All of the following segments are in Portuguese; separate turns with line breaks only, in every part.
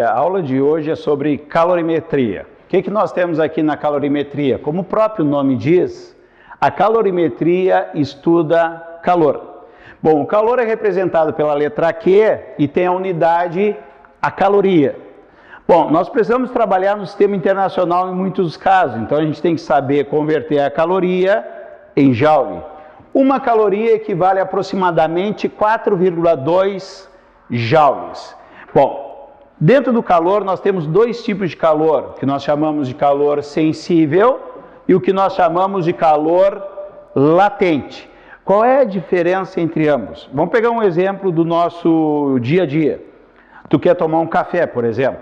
A aula de hoje é sobre calorimetria. O que nós temos aqui na calorimetria? Como o próprio nome diz, a calorimetria estuda calor. Bom, o calor é representado pela letra Q e tem a unidade, a caloria. Bom, nós precisamos trabalhar no sistema internacional em muitos casos, então a gente tem que saber converter a caloria em joule. Uma caloria equivale a aproximadamente 4,2 joules. Bom, dentro do calor nós temos dois tipos de calor, que nós chamamos de calor sensível e o que nós chamamos de calor latente. Qual é a diferença entre ambos? Vamos pegar um exemplo do nosso dia a dia. Tu quer tomar um café, por exemplo.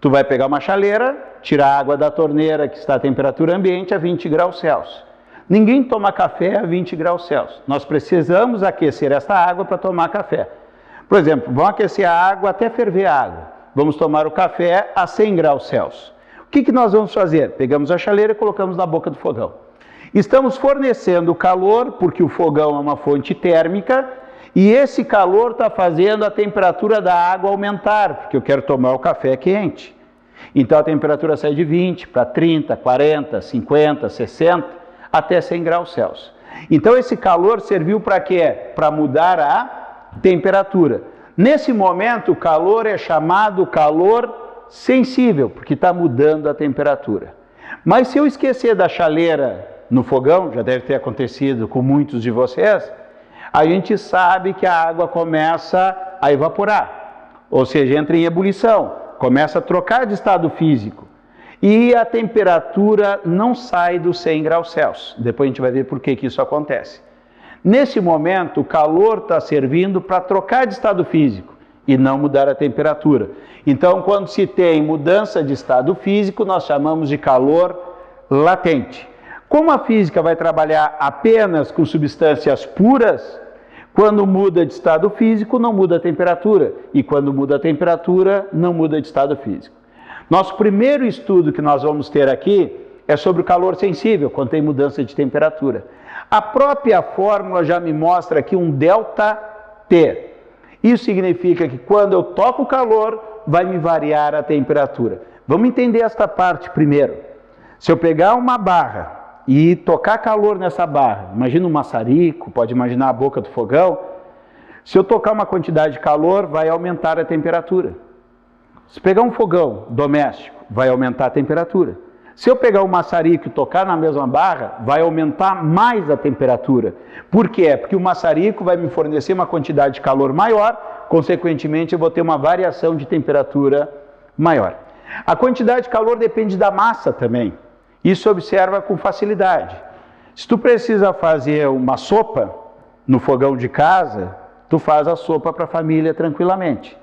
Tu vai pegar uma chaleira, tirar a água da torneira que está a temperatura ambiente a 20 graus Celsius. Ninguém toma café a 20 graus Celsius. Nós precisamos aquecer essa água para tomar café. Por exemplo, vamos aquecer a água até ferver a água. Vamos tomar o café a 100 graus Celsius. O que nós vamos fazer? Pegamos a chaleira e colocamos na boca do fogão. Estamos fornecendo calor, porque o fogão é uma fonte térmica, e esse calor está fazendo a temperatura da água aumentar, porque eu quero tomar o café quente. Então a temperatura sai de 20 para 30, 40, 50, 60, até 100 graus Celsius. Então esse calor serviu para quê? Para mudar a temperatura. Nesse momento o calor é chamado calor sensível, porque está mudando a temperatura. Mas se eu esquecer da chaleira no fogão, já deve ter acontecido com muitos de vocês, a gente sabe que a água começa a evaporar, ou seja, entra em ebulição, começa a trocar de estado físico e a temperatura não sai dos 100 graus Celsius. Depois a gente vai ver por que isso acontece. Nesse momento, o calor está servindo para trocar de estado físico e não mudar a temperatura. Então, quando se tem mudança de estado físico, nós chamamos de calor latente. Como a física vai trabalhar apenas com substâncias puras, quando muda de estado físico, não muda a temperatura. E quando muda a temperatura, não muda de estado físico. Nosso primeiro estudo que nós vamos ter aqui é sobre o calor sensível, quando tem mudança de temperatura. A própria fórmula já me mostra aqui um ΔT. Isso significa que quando eu toco o calor, vai me variar a temperatura. Vamos entender esta parte primeiro. Se eu pegar uma barra e tocar calor nessa barra, imagina um maçarico, pode imaginar a boca do fogão, se eu tocar uma quantidade de calor, vai aumentar a temperatura. Se pegar um fogão doméstico, vai aumentar a temperatura. Se eu pegar um maçarico e tocar na mesma barra, vai aumentar mais a temperatura. Por quê? Porque o maçarico vai me fornecer uma quantidade de calor maior, consequentemente eu vou ter uma variação de temperatura maior. A quantidade de calor depende da massa também. Isso observa com facilidade. Se tu precisa fazer uma sopa no fogão de casa, tu faz a sopa para a família tranquilamente.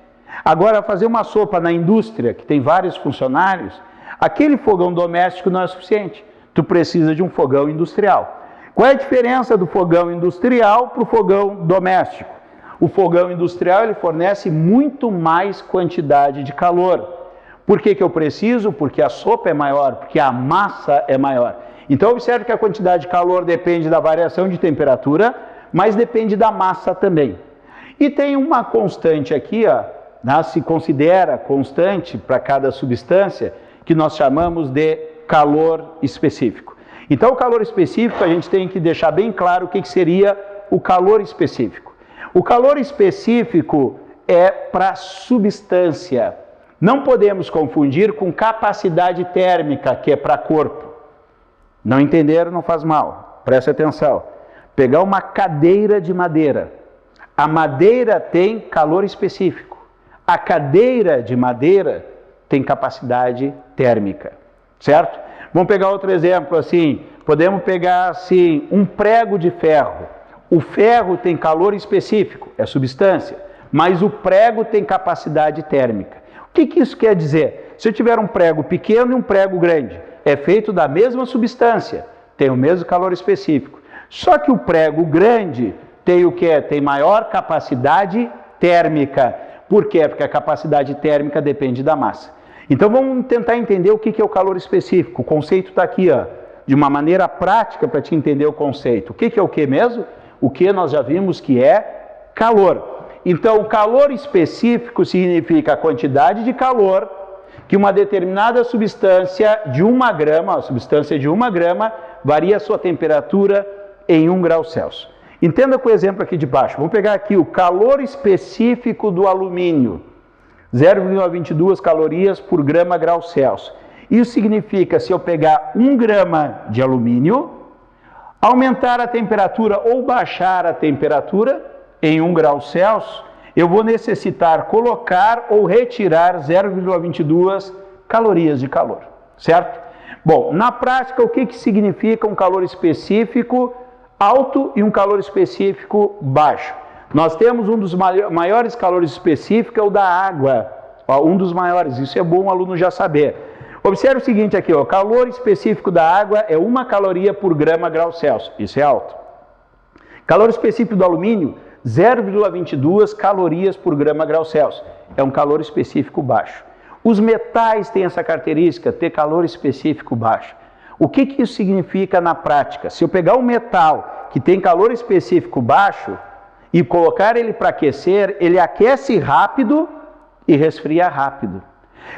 Agora, fazer uma sopa na indústria, que tem vários funcionários, aquele fogão doméstico não é suficiente. Tu precisa de um fogão industrial. Qual é a diferença do fogão industrial para o fogão doméstico? O fogão industrial ele fornece muito mais quantidade de calor. Por que eu preciso? Porque a sopa é maior, porque a massa é maior. Então observe que a quantidade de calor depende da variação de temperatura, mas depende da massa também. E tem uma constante aqui, ó, se considera constante para cada substância, que nós chamamos de calor específico. Então o calor específico a gente tem que deixar bem claro o que seria o calor específico. O calor específico é para substância. Não podemos confundir com capacidade térmica, que é para corpo. Não entenderam, não faz mal. Preste atenção. Pegar uma cadeira de madeira. A madeira tem calor específico. A cadeira de madeira tem capacidade térmica. Certo? Vamos pegar outro exemplo assim. Podemos pegar assim, um prego de ferro. O ferro tem calor específico, é substância. Mas o prego tem capacidade térmica. O que isso quer dizer? Se eu tiver um prego pequeno e um prego grande, é feito da mesma substância, tem o mesmo calor específico. Só que o prego grande tem o quê? Tem maior capacidade térmica. Por quê? Porque a capacidade térmica depende da massa. Então vamos tentar entender o que é o calor específico. O conceito está aqui, ó, de uma maneira prática para te entender o conceito. O que é o que mesmo? O que nós já vimos que é calor. Então, calor específico significa a quantidade de calor que uma determinada substância de 1 grama, a substância de 1 grama, varia a sua temperatura em 1 grau Celsius. Entenda com o exemplo aqui de baixo. Vamos pegar aqui o calor específico do alumínio, 0,22 calorias por grama grau Celsius. Isso significa, se eu pegar 1 grama de alumínio, aumentar a temperatura ou baixar a temperatura em 1 grau Celsius, eu vou necessitar colocar ou retirar 0,22 calorias de calor, certo? Bom, na prática, o que significa um calor específico alto e um calor específico baixo? Nós temos um dos maiores calores específicos, é o da água, um dos maiores, isso é bom o aluno já saber. Observe o seguinte aqui, o calor específico da água é 1 caloria por grama grau Celsius, isso é alto. Calor específico do alumínio, 0,22 calorias por grama grau Celsius, é um calor específico baixo. Os metais têm essa característica, ter calor específico baixo. O que isso significa na prática? Se eu pegar um metal que tem calor específico baixo e colocar ele para aquecer, ele aquece rápido e resfria rápido.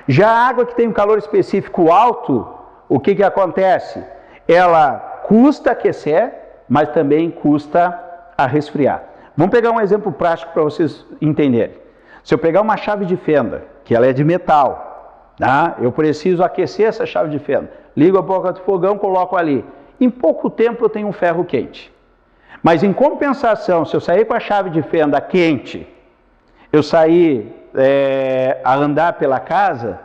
Já a água que tem um calor específico alto, o que acontece? Ela custa aquecer, mas também custa a resfriar. Vamos pegar um exemplo prático para vocês entenderem. Se eu pegar uma chave de fenda, que ela é de metal, tá? Eu preciso aquecer essa chave de fenda. Ligo a boca do fogão, coloco ali. Em pouco tempo eu tenho um ferro quente. Mas em compensação, se eu sair com a chave de fenda quente, eu sair a andar pela casa,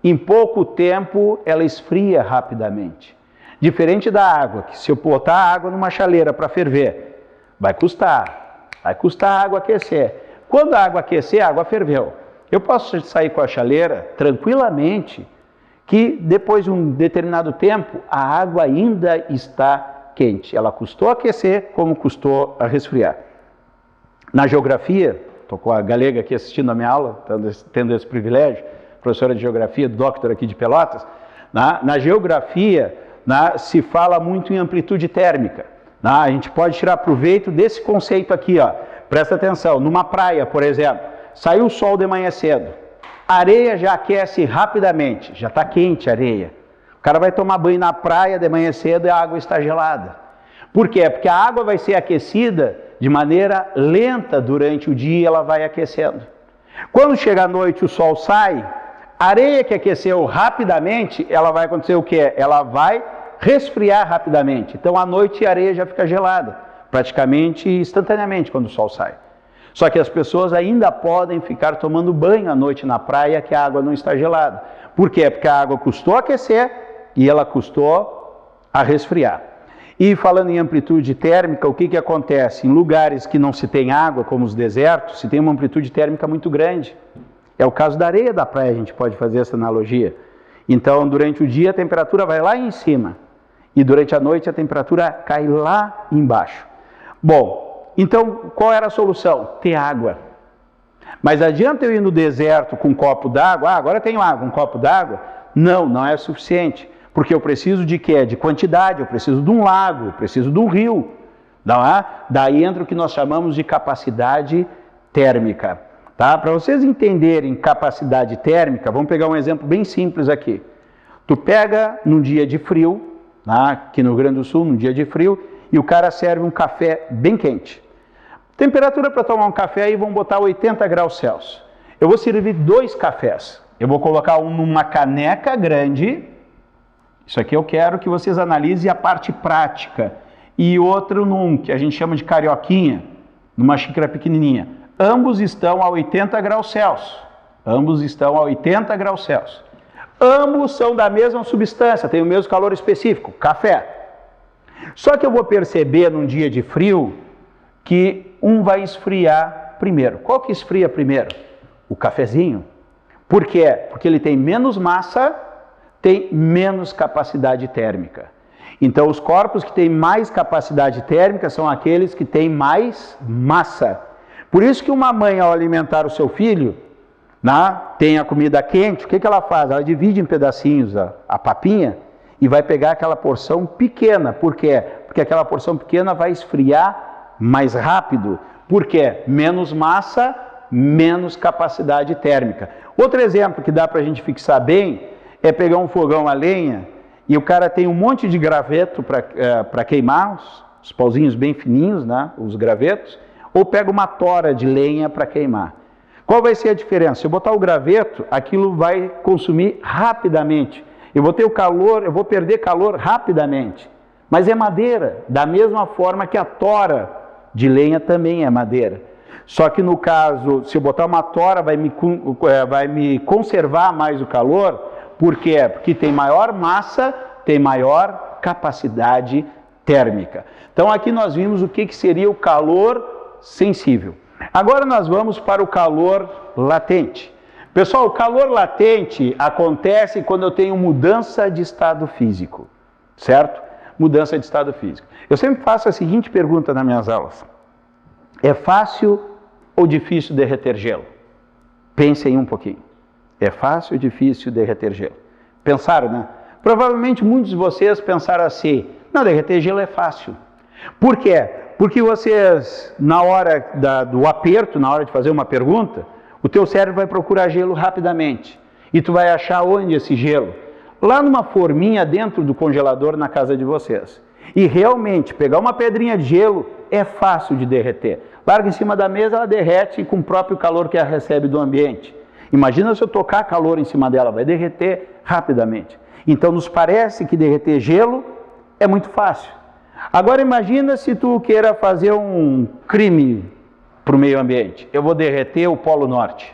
em pouco tempo ela esfria rapidamente. Diferente da água, que se eu botar a água numa chaleira para ferver, vai custar a água aquecer. Quando a água aquecer, a água ferveu. Eu posso sair com a chaleira tranquilamente, que depois de um determinado tempo, a água ainda está quente. Ela custou a aquecer, como custou a resfriar. Na geografia, estou com a galega aqui assistindo a minha aula, tendo esse privilégio, professora de geografia, doctor aqui de Pelotas. Na geografia, se fala muito em amplitude térmica. A gente pode tirar proveito desse conceito aqui, ó. Presta atenção, numa praia, por exemplo, saiu o sol de manhã cedo, a areia já aquece rapidamente, já está quente a areia. O cara vai tomar banho na praia de manhã cedo e a água está gelada. Por quê? Porque a água vai ser aquecida de maneira lenta durante o dia, ela vai aquecendo. Quando chega a noite, o sol sai, a areia que aqueceu rapidamente, ela vai acontecer o quê? Ela vai resfriar rapidamente. Então, à noite, a areia já fica gelada, praticamente instantaneamente, quando o sol sai. Só que as pessoas ainda podem ficar tomando banho à noite na praia, que a água não está gelada. Por quê? Porque a água custou a aquecer e ela custou a resfriar. E falando em amplitude térmica, o que acontece? Em lugares que não se tem água, como os desertos, se tem uma amplitude térmica muito grande. É o caso da areia da praia, a gente pode fazer essa analogia. Então, durante o dia, a temperatura vai lá em cima. E durante a noite, a temperatura cai lá embaixo. Bom, então, qual era a solução? Ter água. Mas adianta eu ir no deserto com um copo d'água? Agora eu tenho água, um copo d'água? Não, não é suficiente. Porque eu preciso de quê? De quantidade, eu preciso de um lago, eu preciso de um rio. Não é? Daí entra o que nós chamamos de capacidade térmica. Tá? Para vocês entenderem capacidade térmica, vamos pegar um exemplo bem simples aqui. Tu pega num dia de frio, aqui no Rio Grande do Sul, num dia de frio, e o cara serve um café bem quente. Temperatura para tomar um café aí, vamos botar 80 graus Celsius. Eu vou servir 2 cafés. Eu vou colocar um numa caneca grande, isso aqui eu quero que vocês analisem a parte prática, e outro num, que a gente chama de carioquinha, numa xícara pequenininha. Ambos estão a 80 graus Celsius. Ambos estão a 80 graus Celsius. Ambos são da mesma substância, têm o mesmo calor específico, café. Só que eu vou perceber num dia de frio que um vai esfriar primeiro. Qual que esfria primeiro? O cafezinho. Por quê? Porque ele tem menos massa, tem menos capacidade térmica. Então, os corpos que têm mais capacidade térmica são aqueles que têm mais massa. Por isso que uma mãe, ao alimentar o seu filho, tem a comida quente, o que ela faz? Ela divide em pedacinhos a papinha e vai pegar aquela porção pequena. Por quê? Porque aquela porção pequena vai esfriar mais rápido. Por quê? Menos massa, menos capacidade térmica. Outro exemplo que dá para a gente fixar bem é pegar um fogão a lenha e o cara tem um monte de graveto para queimar, os pauzinhos bem fininhos, né, os gravetos, ou pega uma tora de lenha para queimar. Qual vai ser a diferença? Se eu botar o graveto, aquilo vai consumir rapidamente. Eu vou ter o calor, eu vou perder calor rapidamente. Mas é madeira, da mesma forma que a tora de lenha também é madeira. Só que no caso, se eu botar uma tora, vai me conservar mais o calor. Por quê? Porque tem maior massa, tem maior capacidade térmica. Então aqui nós vimos o que seria o calor sensível. Agora nós vamos para o calor latente. Pessoal, o calor latente acontece quando eu tenho mudança de estado físico, certo? Mudança de estado físico. Eu sempre faço a seguinte pergunta nas minhas aulas: é fácil ou difícil derreter gelo? Pensem um pouquinho. É fácil ou difícil derreter gelo? Pensaram, né? Provavelmente muitos de vocês pensaram assim: não, derreter gelo é fácil. Por quê? Porque vocês, na hora do aperto, na hora de fazer uma pergunta, o teu cérebro vai procurar gelo rapidamente. E tu vai achar onde esse gelo? Lá numa forminha dentro do congelador na casa de vocês. E realmente, pegar uma pedrinha de gelo é fácil de derreter. Larga em cima da mesa, ela derrete com o próprio calor que ela recebe do ambiente. Imagina se eu tocar calor em cima dela, vai derreter rapidamente. Então nos parece que derreter gelo é muito fácil. Agora imagina se tu queira fazer um crime para o meio ambiente. Eu vou derreter o Polo Norte.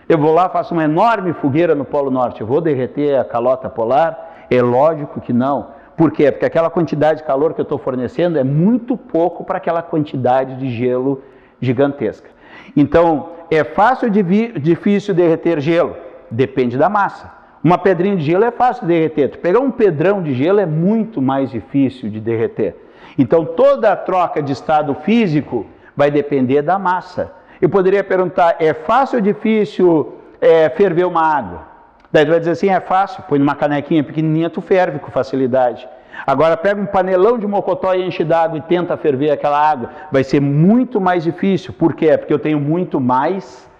Eu vou lá, faço uma enorme fogueira no Polo Norte. Eu vou derreter a calota polar? É lógico que não. Por quê? Porque aquela quantidade de calor que eu estou fornecendo é muito pouco para aquela quantidade de gelo gigantesca. Então, é fácil ou difícil derreter gelo? Depende da massa. Uma pedrinha de gelo é fácil de derreter. Tu pegar um pedrão de gelo é muito mais difícil de derreter. Então, toda a troca de estado físico vai depender da massa. Eu poderia perguntar: é fácil ou difícil ferver uma água? Daí tu vai dizer assim: é fácil, põe numa canequinha pequenininha, tu ferve com facilidade. Agora pega um panelão de mocotó e enche d'água e tenta ferver aquela água. Vai ser muito mais difícil. Por quê? Porque eu tenho muito mais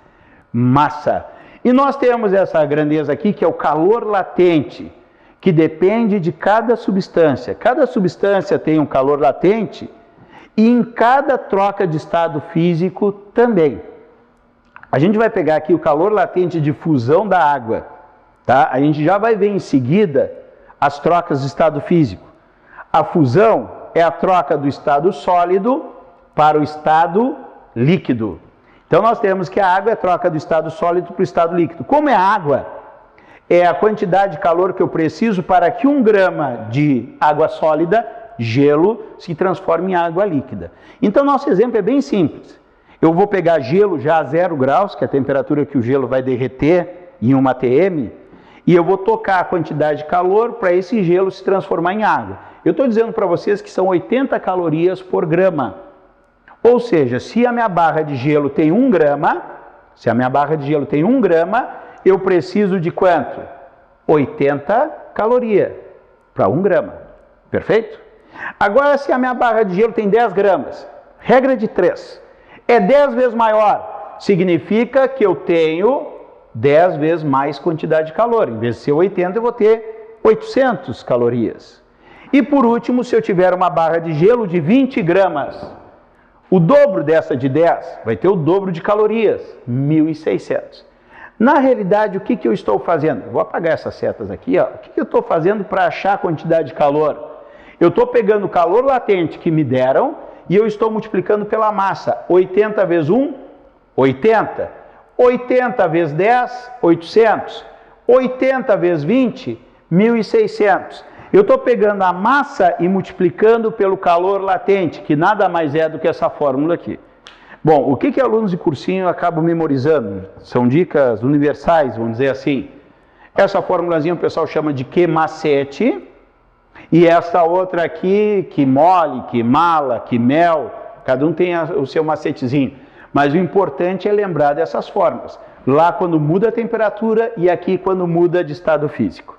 massa. E nós temos essa grandeza aqui, que é o calor latente, que depende de cada substância. Cada substância tem um calor latente e em cada troca de estado físico também. A gente vai pegar aqui o calor latente de fusão da água, tá? A gente já vai ver em seguida as trocas de estado físico. A fusão é a troca do estado sólido para o estado líquido. Então nós temos que a água é a troca do estado sólido para o estado líquido. Como é água, é a quantidade de calor que eu preciso para que 1 grama de água sólida, gelo, se transforme em água líquida. Então nosso exemplo é bem simples. Eu vou pegar gelo já a 0 graus, que é a temperatura que o gelo vai derreter em 1 atm, e eu vou tocar a quantidade de calor para esse gelo se transformar em água. Eu estou dizendo para vocês que são 80 calorias por grama. Ou seja, se a minha barra de gelo tem 1 grama, eu preciso de quanto? 80 calorias para 1 grama. Perfeito? Agora, se a minha barra de gelo tem 10 gramas, regra de 3, é 10 vezes maior, significa que eu tenho 10 vezes mais quantidade de calor. Em vez de ser 80, eu vou ter 800 calorias. E por último, se eu tiver uma barra de gelo de 20 gramas, o dobro dessa de 10 vai ter o dobro de calorias, 1.600. Na realidade, o que eu estou fazendo? Eu vou apagar essas setas aqui. Ó. O que eu estou fazendo para achar a quantidade de calor? Eu estou pegando o calor latente que me deram e eu estou multiplicando pela massa. 80 vezes 1, 80. 80 vezes 10, 800. 80 vezes 20, 1.600. Eu estou pegando a massa e multiplicando pelo calor latente, que nada mais é do que essa fórmula aqui. Bom, o que alunos de cursinho acabam memorizando? São dicas universais, vamos dizer assim. Essa formulazinha o pessoal chama de que macete, e essa outra aqui, que mole, que mala, que mel, cada um tem o seu macetezinho. Mas o importante é lembrar dessas fórmulas. Lá quando muda a temperatura e aqui quando muda de estado físico.